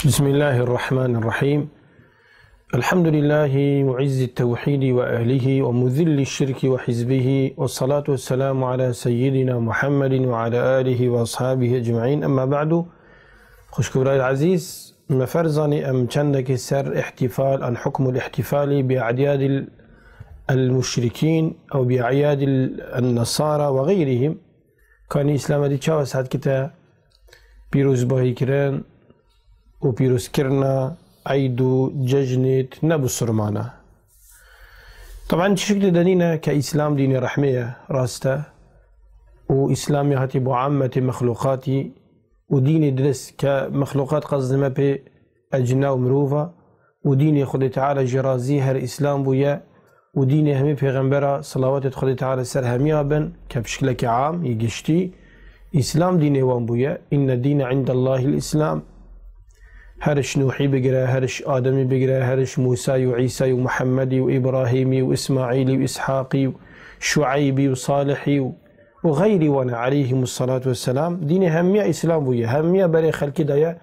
بسم الله الرحمن الرحيم. الحمد لله معز التوحيد وأهله ومذل الشرك وحزبه، والصلاة والسلام على سيدنا محمد وعلى آله وأصحابه أجمعين. أما بعد، خوشكبراء العزيز، مفرزاني أم چندك سر احتفال عن حكم الاحتفال بأعياد المشركين أو بأعياد النصارى وغيرهم. كان إسلام دي چاوس حد كتا بيروز باهي كران و پیروز کرنا عيد ججنت نبو سرمانه. طبعا شكل ديننا كإسلام دين رحمية راسته، وإسلام يهاتي بعامة مخلوقاتي، ودين درس كمخلوقات قصد ما بي أجنا ومروفة، ودين خد تعالى جرازي هر إسلام بويا، ودين همي پیغمبرا صلوات خد تعالى سرهميها بن كبشكلك عام يجشتي. إسلام دين وان بويا، إن الدين عند الله الإسلام. هرش نوحي بقرا، هرش آدمي بقرا، هرش موسى وعيسى ومحمدي وإبراهيمي وإسماعيلي وإسحاقي وشعيبي وصالحي وغيري وانا عليهم الصلاة والسلام. دين همية إسلام بويا، همية بري خلق دايا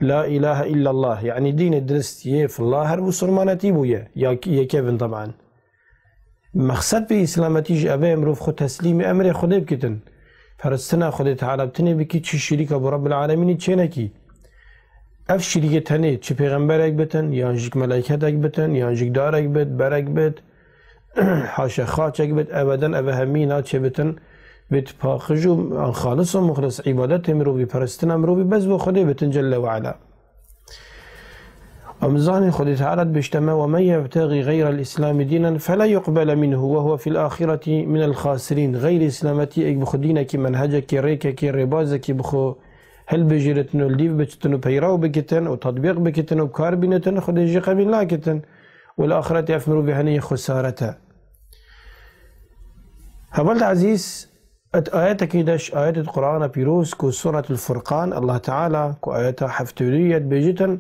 لا إله إلا الله، يعني دين درستي في الله هرب سرمانتي بويا يا كيفن. طبعا مقصد بإسلامتي أبا امروف خود تسليم أمر خده بكتن فرستنا خده تعالى بتني بكي تشي شريك برب العالمين تشينكي اف شریکت هنه چه پیغمبرک بتن، یا انجیک ملائکتک بتن، یا انجیک دارک بت، برک بت، حاشا خاچک بت، ابدا اوه همینا چه بتن بت پاخجو خالص و مخلص عبادت مروی پرستن مروی بز و خده بتن جل وعلا. ومزان خد تعالى بيجتمع ومن يبتغي غير الإسلام دينا فلا يقبل منه وهو في الآخرة من الخاسرين. غير إسلامتي اك بخدينك منهجك ريكك ربازك بخو هل بجرتن الديف بكتن وبيراو بكتن وتطبيق بكتن وبكار بنتن خد يجي قبل لا كتن، والآخرة يفمروا بهني خسارتها. هبالت عزيز آيات كيدش آيات القرآن بيروس كو سورة الفرقان الله تعالى كو آياتها حفتورية بجتن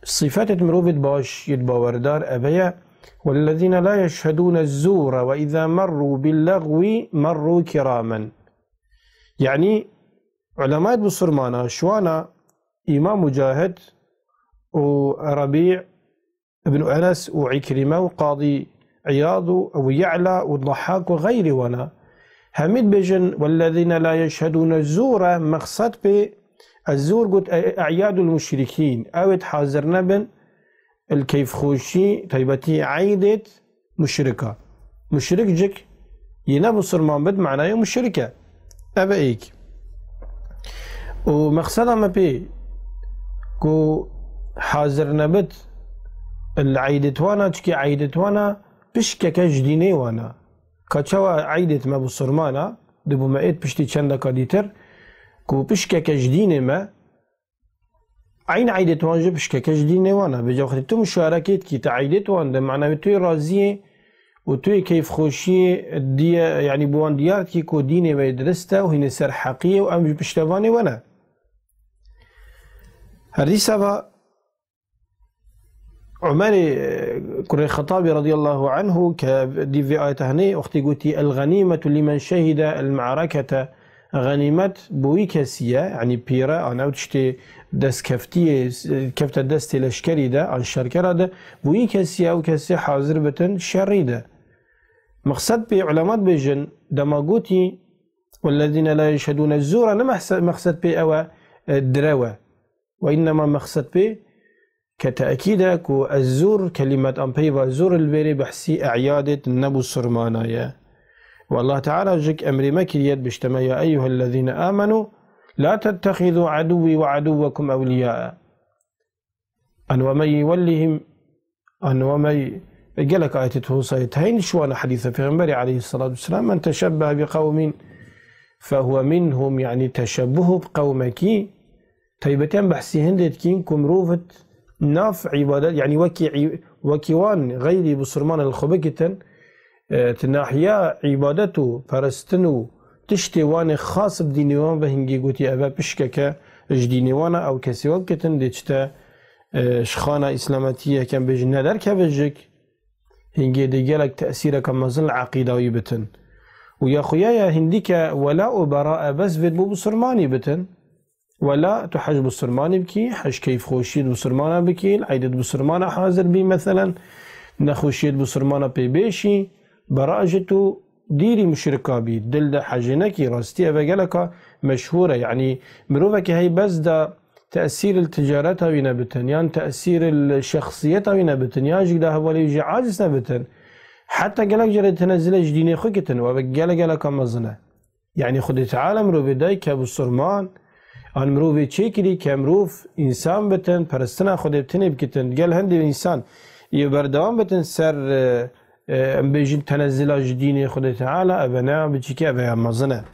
صفات مروفت باش يتباوردار أبيا والذين لا يشهدون الزور وإذا مروا باللغو مروا كراما. يعني علماء بصرمانا شوانا إمام مجاهد وربيع بن أنس وعكرمة وقاضي عياض ويعلى والضحاك وغيره وانا هميد بجن والذين لا يشهدون الزور مقصد بالزور قلت أعياد المشركين أو حاضرنا بن الكيف خوشي طيبتي عيدة مشركة مشرك جك ينبو صرمان بد معناه مشركة أبا إيك. ومقصدها ما بي كو حاضر نبت العيدتوانا تشكي عيدتوانا بشكا كجديني وانا كاتشوا عيدت ما بصرمانا دبو ما ايت بشتي چندا كاديتر كو بشكا كجديني ما عين عيدتوان جو بشكا كجديني وانا بجا وقت تو مشاركت كي تعيدتوان ده معناه توي رازيه وتوي كيف خوشي دي يعني بوان ديارتي كو ديني ويدرستا وهنا سر حقيقي وام بشتواني وانا هذه سبا عمر كري الخطابي رضي الله عنه كدي في آية هني أختي قلتي الغنيمة لمن شهد المعركة غنيمة بويكسية يعني بيرا أنا وتشتي دس كفتية كفت دست لشكري ده عن الشركة ده بويكسية أو كسي حاضر بتن شري ده. مقصد بعلماء بيجن دماغوتي والذين لا يشهدون الزور أنا مقصد بي أو الدراوة، وإنما مقصد به كتأكيد كو الزور كلمة أمبي والزور البيري بحسي أعيادة النبو السرمانايا. والله تعالى جك أمر مكريات بجتمع يا أيها الذين آمنوا لا تتخذوا عدوي وعدوكم أولياء أن ومن يولهم أن ومن قالك آيته صيتين شوانا حديث في غنبري عليه الصلاة والسلام من تشبه بقوم فهو منهم، يعني تشبه بقومك طيبتين بحسي هندت كين كمروفت ناف عبادات يعني وكيوان غيري بصرمان الخبكتن تناحيا عبادته فرستنو تشتوان خاص بدينيوان بهنجي قوتي أبا بشكك جدينيوانا أو كسيوان كتن ديشتا شخانة إسلاماتية كان بجنة در كبجك هنجي ديجالك تأثيرك مظل عقيدة ويبتن ويا خويا هنديك ولاء براء بس بد بصرماني بتن ولا تحج بسرمان بكي حج كيف خوشيد بسرمانة بكي العيدة بسرمانة حاضر بي مثلا نخوشيد بسرمانة بيبيشي براجتو ديري مشركة بي دل دا حجنكي راستي أفقالك مشهورة يعني مروفك هاي بس دا تأثير التجارة وينبتن يعني تأثير الشخصية وينبتن يعني دا هوالي يجي عاجز نبتن حتى قالك جرى تنزل جديني خوكتن وقالك مزنة يعني خد تعالى مروفي داي كابسرمان آن مروفی چه کری که مروف انسان بتن پرستنا خود بتنی بکتن قال هندی انسان يبردوان بتن سر بيجي تنزل جديني خد تعالى أبناء بتشكي أبناء مزنا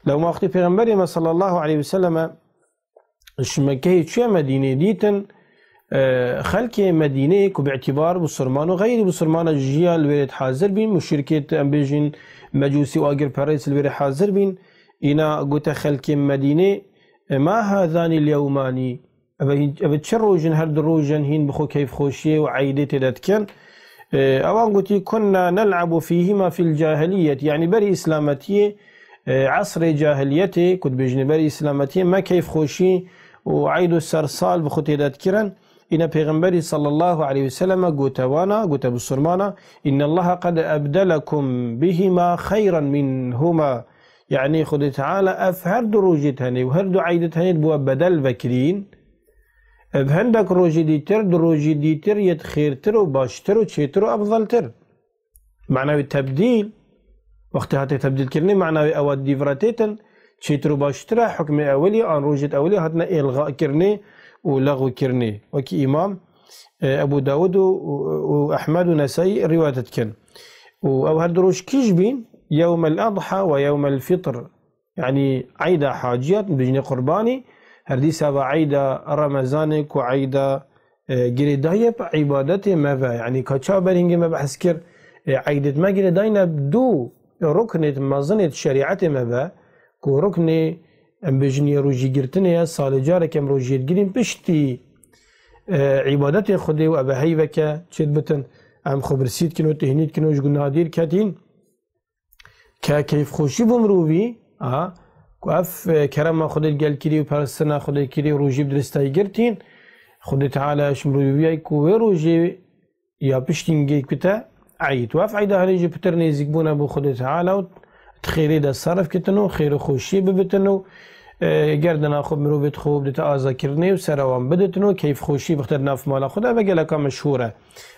لو ما أختي پیغمبر صلى الله عليه وسلم شمكه شو مدينة ديتن خلق مدينة كباعتبار بسرمان وغير بسرمان الجيال الورد حاضر بين مشركة أم بيجين مجوسي وآجر باريس الورد حاضر بين إنا قلت خلق مدينة ما هذان اليوماني أبتشروجن هر دروجن هين بخو كيف خوشيه وعيدة تدكن أوان قلت كنا نلعب فيهما في الجاهلية يعني بري إسلامتي عصر جاهليتي كنت بيجني بري إسلامتي ما كيف خوشي وعيد السرسال بخو تدكرن إن پیغمبر صلى الله عليه وسلم قلت بسرمانا إن الله قد أبدلكم بهما خيرا منهما يعني خد تعالى أفهر دروجتهني وهر دو عيدتهني بوا بدل فكرين بهندك روجي ديتر دروجي ديتر يتخيرتر وباشتر وشيتر أفضلتر معناوي التبديل وقت هاتي تبديل كرني معناوي أود ديفراتيتن شيتر وباشتر حكم أولي عن روجة أولي هاتنا إلغاء كرني ولغو كرني وكي إمام أبو داود وأحمد ونسائي رواية كن أو هالدروج كيجبين يوم الأضحى ويوم الفطر يعني عيدا حاجيات بجني قرباني هردي سابا عيدا رمضانك وعيدا جريداية عبادتي ماذا يعني كاتشا برينجي ما بحسكر عيدة ما جريداينا بدو ركنة مازنة شريعة ماذا كو ركنة بجني روجي جرتني صال جارك ام روجي جرين بشتي عبادتي خدي وابا هيفك تشدبتن ام خبرسيت كنو تهنيت كنو جقول نادير كاتين كيف خوشي بمروبي كاف كرم خد الجل كري وبرسنا خد الكري روجي بدرستاي جرتين خد تعالى شمروبي كو روجي يا بشتينجي كتا عيد واف عيدا هليجي بترني زيكبونا ابو خد تعالى تخيري دا صرف كتنو خير خوشي ببتنو گردنا خوب مروبت خوب دتا آذاکرنی و سروان بدتنو کیف خوشی بختر ناف مالا خدا بگلا که مشهوره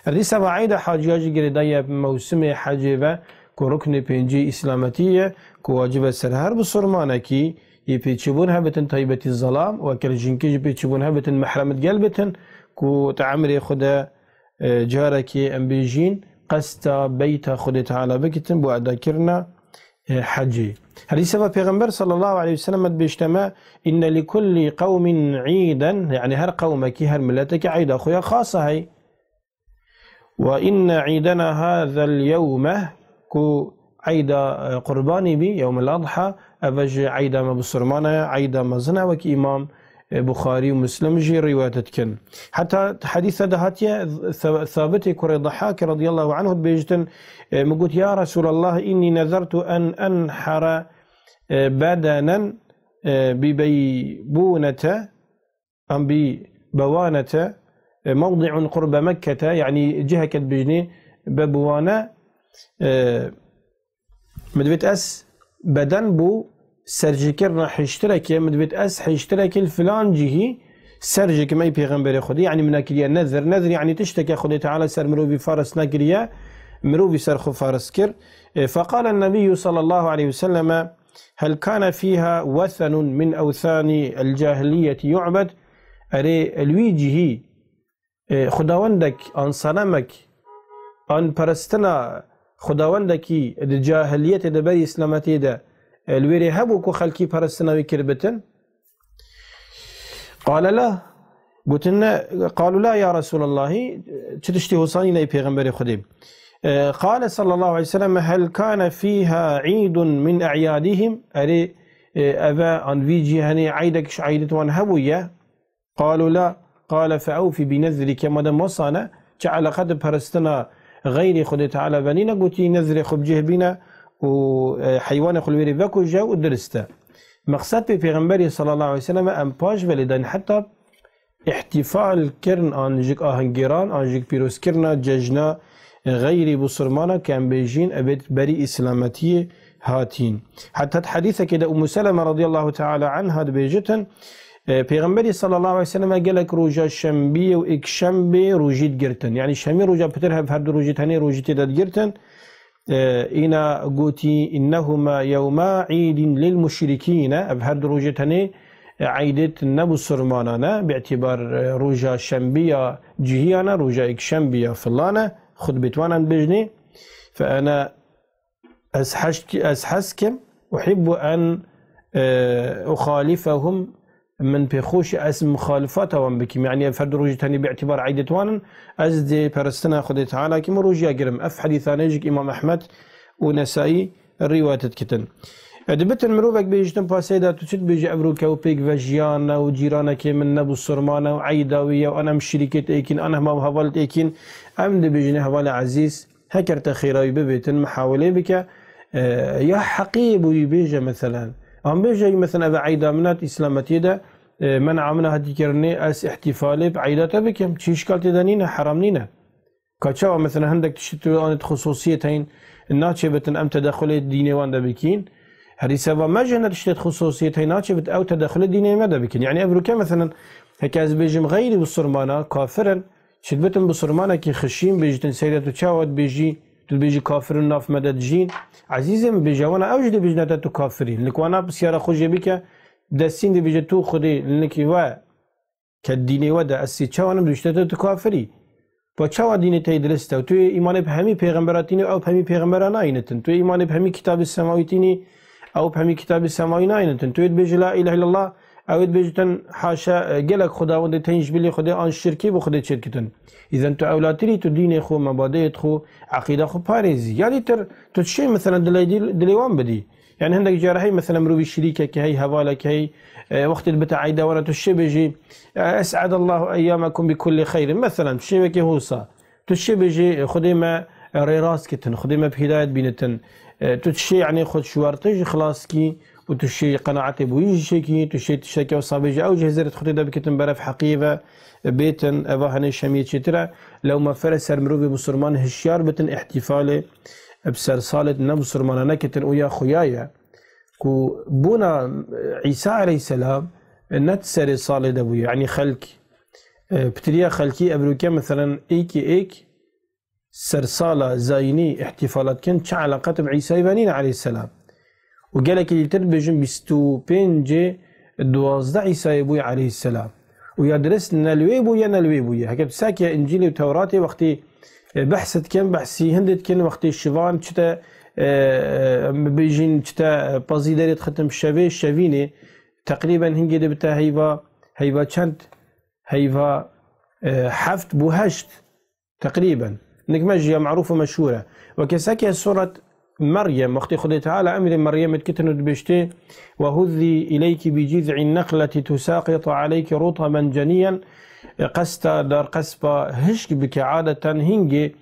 اردی سبا عید حاجیاجی گردای موسم حجی و که رکن پنجی اسلامتیه که واجب سر هر بسرمانه کی یه پیچبون هبتن طیبت الظلام و کل جنکی پیچبون هبتن محرمت قلبتن که تعمر خدا جارکی ام بیجین قصد بیت خدا تعالی بکتن بو اداکرنا حجي هذه سبب پیغمبر صلى الله عليه وسلم بيجتمع إن لكل قوم عيدا يعني هر قومك هر ملتك عيد أخويا خاصة هي وإن عيدنا هذا اليوم كو عيد قرباني بي يوم الأضحى أفج عيد ما بصرمانة عيد مزنا وكي إمام بخاري ومسلم جي روايتكن حتى حديث دهاتيا ثابت كري ضحاك رضي الله عنه بيجتن مقول يا رسول الله إني نذرت أن أنحر بدنا ببيبونة أم ببوانة موضع قرب مكة يعني جهة كتبجني ببوانة مدبت أس بدن بو سرجكرنا حيشترك مدبت أس حيشترك الفلان جهي سرجك ما يبيغمبر خدي يعني مناكريا نذر يعني تشتكي خدي تعالى سر مروبي فارس ناكريا مروبي سرخو فارس كر فقال النبي صلى الله عليه وسلم هل كان فيها وثن من أوثان الجاهلية يعبد أري الويجهي خداوندك أن صنمك أن برستنا خداوندكي الجاهلية دبي إسلامتي ده الويري هبوكو خلقي برستنا وكربتن قال لا قالوا لا يا رسول الله تشتي وصاني بيغمبر خديم قال صلى الله عليه وسلم هل كان فيها عيد من أعيادهم أري أبا أن فيجي هني عيدك عيدة وان هبوية قالوا لا قال فأوفي بنذرك مدام وصانا جعل قد برستنا غير خد تعالى بنينا قلتي نذر خب جهبنا وحيوان خلويري باكو جاو درستا مقصد في پیغمبری صلی الله علیه وسلم ام پاش ولیدن حتی احتفال کرن آنجک آهنگران آنجک پیروز کرنا ججنا غير بصرمانا كان بيجين أبد بري إسلامتي هاتين حتى حديثة كده أم سلمة رضي الله تعالى عنها بيجتن پیغمبری صلی الله علیه وسلم قالك روجا شنبي وإك شنبي روجيت جرتن يعني شنبي روجا بترها بهرد روجيتاني روجيت داد جرتن إنا قوتي إنهما يوما عيد للمشركين بهرد روجيتاني عيدت نبو سرمانانا باعتبار روجا شنبيا جهيانا روجا إك شنبيا فلانا خد بتوانا بجني فأنا أسحسكم أحب أن أخالفهم من بخوش اسم مخالفاتهم بكم يعني فرد روجتاني باعتبار عيدة وانا أزدي برستنا خد تعالى كم روجيا قرم أف حديثان يجيك إمام أحمد ونسائي الرواية كتن دبتن مروفك بيجتن باسيدا تشد بيجي أبروكا وبيك فجيانا وجيرانا كي من نبو السرمانة وعيداوية وأنا مشركة إيكين أنا ما هوالت إيكين أمد بيجني هوال عزيز هكرت خيراي ببيتن محاولين بك يا حقيب ويبيجا مثلا هم بيجي مثلا أبا عيدا منات إسلامتي ده منع منها هديكرني أس احتفالي بعيداتا بكم تشيش كالتي دانينا حرامنينا كاتشاوا مثلا عندك تشتري آنت خصوصيتين الناتشبة أم تدخل الديني واندا بكين هذه سبب ما جهنا تشتري خصوصيتين ناتشبة أو تدخل الديني ماذا بكين يعني أبروكا مثلا هكاز بيجم غيري بالصرمانة كافرا شدبتن بالصرمانة كي خشين بيجتن سيدة تشاوت بيجي كافر ناف مدد جين عزيزي من بيجا وانا اوجد بيجناتا تو كافرين لك وانا بسيارة خوجي بك دستين دي بيجا تو خدي لنك وا كالديني ودا اسي چوانا بيجتاتا تو كافري با چوا ديني تيدرستا تو ايمان بهمي پیغمبراتيني او بهمي پیغمبرانا اينتن تو ايمان بهمي كتاب السماويتيني او بهمي كتاب السماوينا اينتن تو بيجي لا اله الا الله او بيجتن حاشا قالك خداوند تنج بلي خدي ان شركي بخدي شركتن اذا انت اولاتري تو دين خو مبادئ خو عقيده خو باريزي يعني تو شيء مثلا دليوان بدي يعني عندك جارحي مثلا مروي الشريكه كهي هوالك هي وقت البتاع عيدا ولا تشي بيجي اسعد الله ايامكم بكل خير مثلا شيء كي هوصا تشي بيجي خدي ما ريراس كتن خدي ما بهدايه بينتن تشي يعني خد شوارتج خلاص كي وتشي قناعتي بويجي شيكي تشي وصابيجي او جهزرت خدي ده بكتن برف حقيبه بيتن أباهني شمية شترا لو ما فرس مروبي بسرمان هشيار بتن احتفالي بسر صالة نبسرمان نكتن ويا خيايا كو بونا عيسى عليه السلام نتسر صالة دبويا يعني خلق بتريا خلقي أبروكا مثلا ايك سر صالة زايني احتفالات كن شا علاقات بعيسى بنين عليه السلام وقالك اللي تربجن بستو بينجي دوازده عيسى يبوي عليه السلام ويا درست نلوي بويا هكذا ساكيا انجيلي وتوراتي وقتي بحثت كم بحثي هندت كن وقتي الشيفان شتا بيجين شتا بازيداري ختم الشافيني تقريبا هنجي دبتا هيفا چند هيفا حفت بوهشت تقريبا نكمجيا معروفة مشهورة وكساكيا سورة مريم وقت خدي تعالى أمر مريم تكتن بشتي وهذي إليك بجذع النخلة تساقط عليك رطبا جنيا قستا دار قسبة هشك بك عادة هنجي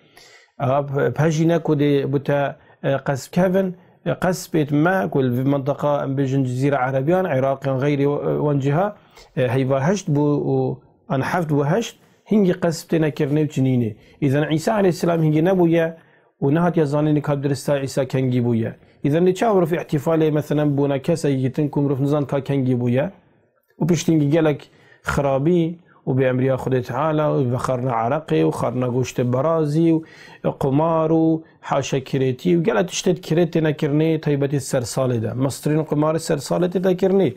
بهجينا كودي بتا قسب كافن قسبة ما كل في منطقة بجن جزيرة عربيان عراق غير وانجها هيفا هشت بو أنحفت وهشت هنجي قسبتنا كرنيب جنيني إذا عيسى عليه السلام هنجي نبويا ونهات يزانيني كابدرستا عيسى كنجي بويا إذا نتشاور في احتفالي مثلا بونا كاسا يتنكم رف نزان كنجي بويا وبشتنجي قالك خرابي وبأمريا خدي تعالى وبخرنا عرقي وخرنا قوشت برازي وقمار وحاشا كريتي وقالت اشتد كريتي نكرني طيبتي السرسالة ده مصرين قمار السرسالة تذكرني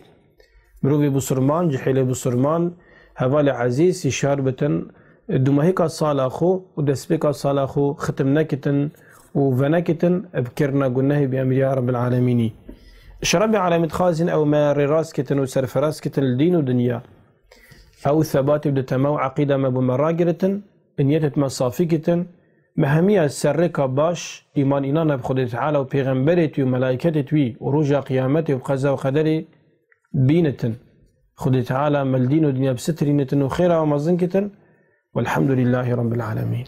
مروبي بصرمان جحيلي بصرمان هوالي عزيز يشار بتن دومهيكا صالاخو ودسبيكا صالاخو ختمنا كتن وفناكتن بكرنا قلناه بأمر يا رب العالمين شربي علامة خازن أو ما راس كتن وسرفراس كتن الدين ودنيا أو ثبات بدأ تمو عقيدة ما بمراجرة بنيتة مصافي كتن مهمية سرقة باش إيمان إنانا بخد تعالى وبيغمبرتي وملائكتي ورجع قيامتي وقضاء وقدري بينتن خد تعالى ملدين ودنيا بسترينة وخيرا ومزنكة والحمد لله رب العالمين.